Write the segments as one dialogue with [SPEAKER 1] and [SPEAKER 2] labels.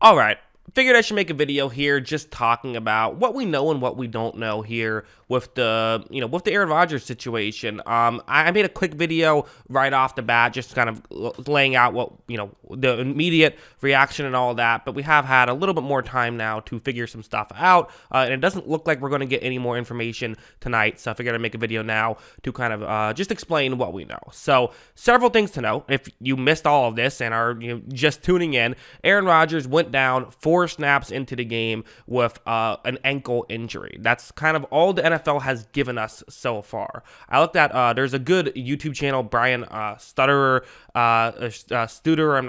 [SPEAKER 1] All right. Figured I should make a video here just talking about what we know and what we don't know here with the, with the Aaron Rodgers situation. I made a quick video right off the bat, just kind of laying out what, the immediate reaction and all of that, but we have had a little bit more time now to figure some stuff out, and it doesn't look like we're going to get any more information tonight, so I figured I'd make a video now to kind of just explain what we know. So, several things to know. If you missed all of this and are just tuning in, Aaron Rodgers went down 4 snaps into the game with an ankle injury. That's kind of all the NFL has given us so far. I looked at, there's a good YouTube channel, Brian Studer, I'm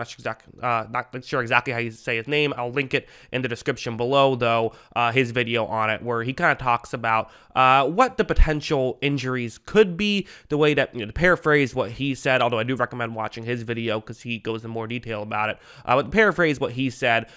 [SPEAKER 1] not sure exactly how you say his name. I'll link it in the description below, though, his video on it, where he kind of talks about what the potential injuries could be, the way that, to paraphrase what he said, although I do recommend watching his video because he goes in more detail about it, but to paraphrase what he said,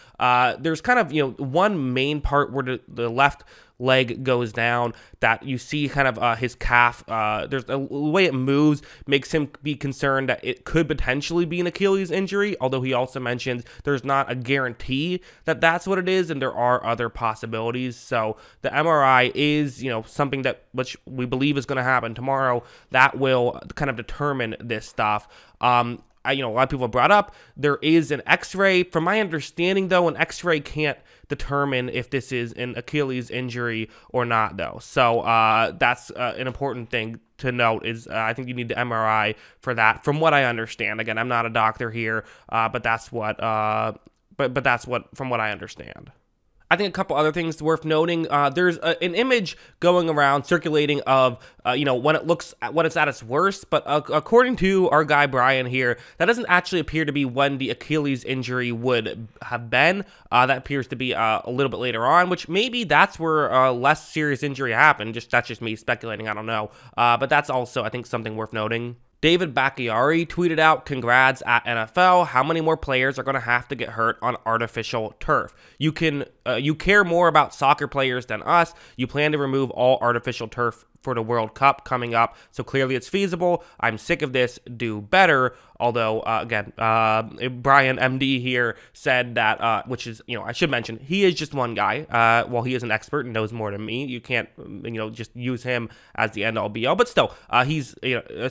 [SPEAKER 1] there's kind of, one main part where the left leg goes down that you see kind of his calf, there's the way it moves makes him be concerned that it could potentially be an Achilles injury, although he also mentions there's not a guarantee that that's what it is and there are other possibilities. So the MRI is, something that which we believe is going to happen tomorrow that will kind of determine this stuff. A lot of people have brought up there is an x-ray. From my understanding, though, an x-ray can't determine if this is an Achilles injury or not, though. So that's an important thing to note is I think you need the MRI for that, from what I understand. Again, I'm not a doctor here, but that's what but that's what from what I understand. I think a couple other things worth noting. There's an image going around circulating of, when it's at its worst. But according to our guy Brian here, that doesn't actually appear to be when the Achilles injury would have been. That appears to be a little bit later on, which maybe that's where a less serious injury happened. That's just me speculating. I don't know. But that's also, I think, something worth noting. David Bakhtiari tweeted out, "Congrats at NFL. How many more players are going to have to get hurt on artificial turf? You care more about soccer players than us. You plan to remove all artificial turf for the World Cup coming up, so clearly it's feasible. I'm sick of this. Do better." Although, again, Brian MD here said that, which is, I should mention, he is just one guy. While he is an expert and knows more than me, you can't, just use him as the end-all be-all. But still, he's,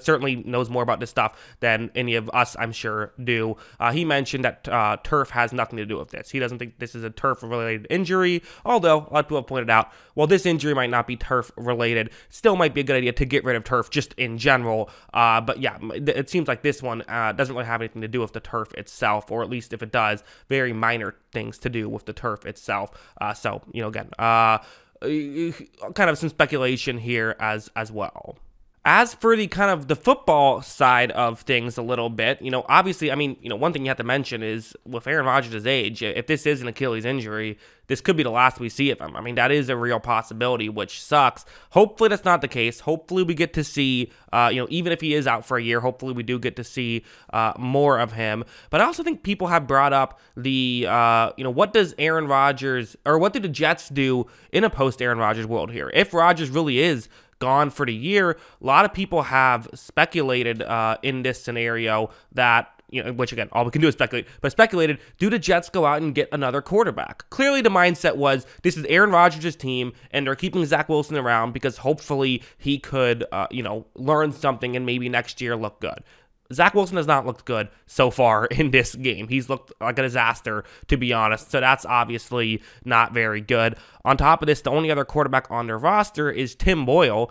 [SPEAKER 1] certainly knows more about this stuff than any of us, I'm sure, do. He mentioned that turf has nothing to do with this. He doesn't think this is a turf-related injury, although a lot of people have pointed out, while this injury might not be turf-related, still might be a good idea to get rid of turf just in general. But yeah, it seems like this one doesn't really have anything to do with the turf itself, or at least if it does, very minor things to do with the turf itself. So, again, kind of some speculation here as well. As for the kind of the football side of things a little bit, obviously, one thing you have to mention is with Aaron Rodgers' age, if this is an Achilles injury, this could be the last we see of him. That is a real possibility, which sucks. Hopefully that's not the case. Hopefully we get to see, even if he is out for a year, hopefully we do get to see more of him. But I also think people have brought up the, what does Aaron Rodgers, or what did the Jets do in a post-Aaron Rodgers world here? If Rodgers really is gone for the year, a lot of people have speculated in this scenario that, which again, all we can do is speculate, but speculated, do the Jets go out and get another quarterback? Clearly the mindset was, this is Aaron Rodgers' team, and they're keeping Zach Wilson around because hopefully he could, learn something and maybe next year look good. Zach Wilson has not looked good so far in this game. He's looked like a disaster, to be honest, so that's obviously not very good. On top of this, the only other quarterback on their roster is Tim Boyle,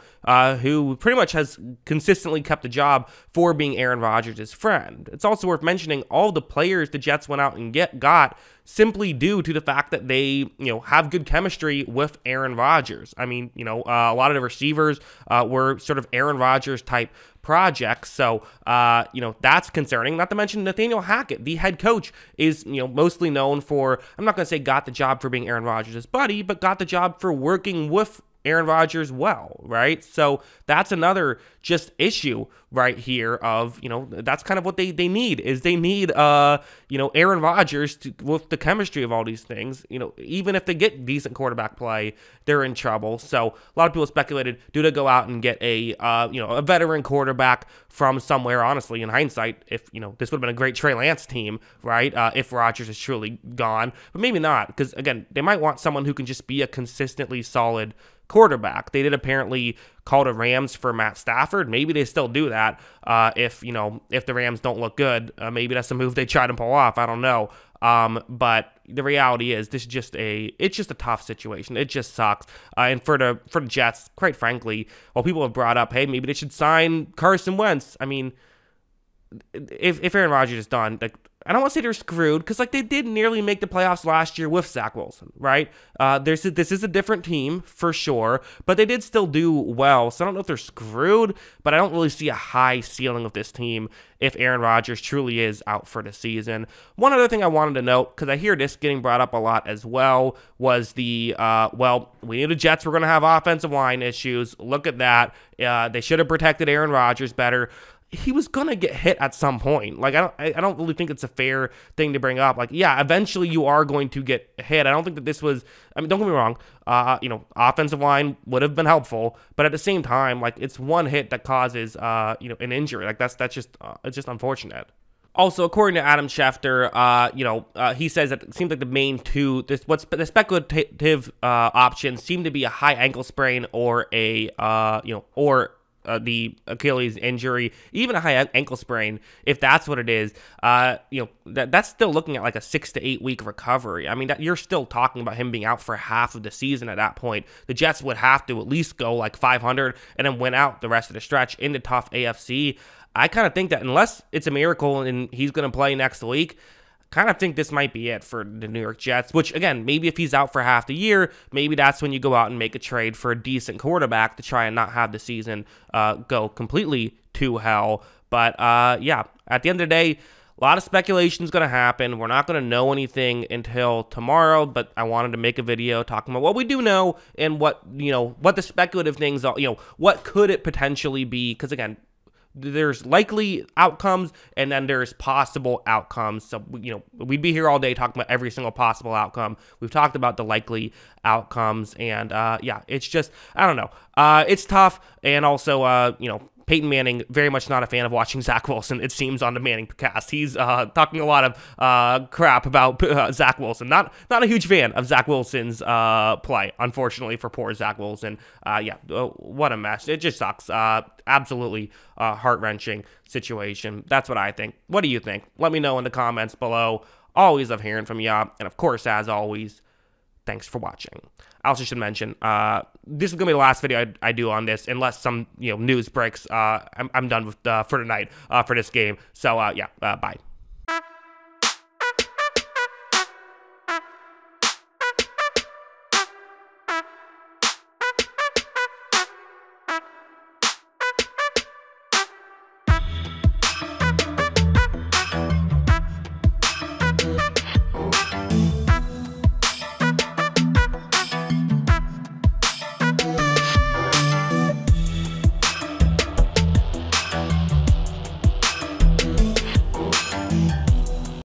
[SPEAKER 1] who pretty much has consistently kept the job for being Aaron Rodgers' friend. It's also worth mentioning all the players the Jets went out and got simply due to the fact that they, have good chemistry with Aaron Rodgers. A lot of the receivers were sort of Aaron Rodgers type projects, so that's concerning. Not to mention Nathaniel Hackett, the head coach, is mostly known for, I'm not going to say got the job for being Aaron Rodgers' buddy, but got the job for working with Aaron Rodgers well, right? So that's another just issue right here of, that's kind of what they need is they need, Aaron Rodgers with the chemistry of all these things. Even if they get decent quarterback play, they're in trouble. So a lot of people speculated, do they go out and get a veteran quarterback from somewhere? Honestly, in hindsight, if, this would have been a great Trey Lance team, right? If Rodgers is truly gone, but maybe not, because again, they might want someone who can just be a consistently solid quarterback. They did apparently call the Rams for Matt Stafford. Maybe they still do that. If the Rams don't look good, maybe that's a move they try to pull off. I don't know. But the reality is it's just a tough situation. It just sucks. And for the Jets, quite frankly, while people have brought up, hey, maybe they should sign Carson Wentz. I mean, if Aaron Rodgers is done, I don't want to say they're screwed, because they did nearly make the playoffs last year with Zach Wilson, right? This is a different team for sure, but they did still do well. So I don't know if they're screwed, but I don't really see a high ceiling of this team if Aaron Rodgers truly is out for the season. One other thing I wanted to note, because I hear this getting brought up a lot as well, was we knew the Jets were going to have offensive line issues. Look at that. They should have protected Aaron Rodgers better. He was gonna get hit at some point. I don't really think it's a fair thing to bring up. Eventually you are going to get hit. I don't think that this was. I mean, don't get me wrong. Offensive line would have been helpful, but at the same time, it's one hit that causes an injury. That's just it's just unfortunate. Also, according to Adam Schefter, he says that it seems like the main two, the speculative options seem to be a high ankle sprain or the Achilles injury, even a high ankle sprain, if that's what it is, that's still looking at a 6 to 8 week recovery. I mean, you're still talking about him being out for half of the season at that point. The Jets would have to at least go 500 and then win out the rest of the stretch into tough AFC. I kind of think that unless it's a miracle and he's going to play next week, kind of think this might be it for the New York Jets, which, again, maybe if he's out for half the year, maybe that's when you go out and make a trade for a decent quarterback to try and not have the season go completely to hell. But, yeah, at the end of the day, a lot of speculation is going to happen. We're not going to know anything until tomorrow, but I wanted to make a video talking about what we do know and what the speculative things are, what could it potentially be, because, again, there's likely outcomes and then there's possible outcomes. So, we'd be here all day talking about every single possible outcome. We've talked about the likely outcomes, and yeah, it's just, I don't know. It's tough, and also, Peyton Manning, very much not a fan of watching Zach Wilson, it seems, on the Manning cast. He's talking a lot of crap about Zach Wilson. Not a huge fan of Zach Wilson's play, unfortunately, for poor Zach Wilson. Yeah, what a mess. It just sucks. Absolutely heart-wrenching situation. That's what I think. What do you think? Let me know in the comments below. Always love hearing from ya. And, of course, as always, thanks for watching. I also should mention, this is going to be the last video I do on this, unless some news breaks. I'm done with for tonight for this game. So, yeah, bye.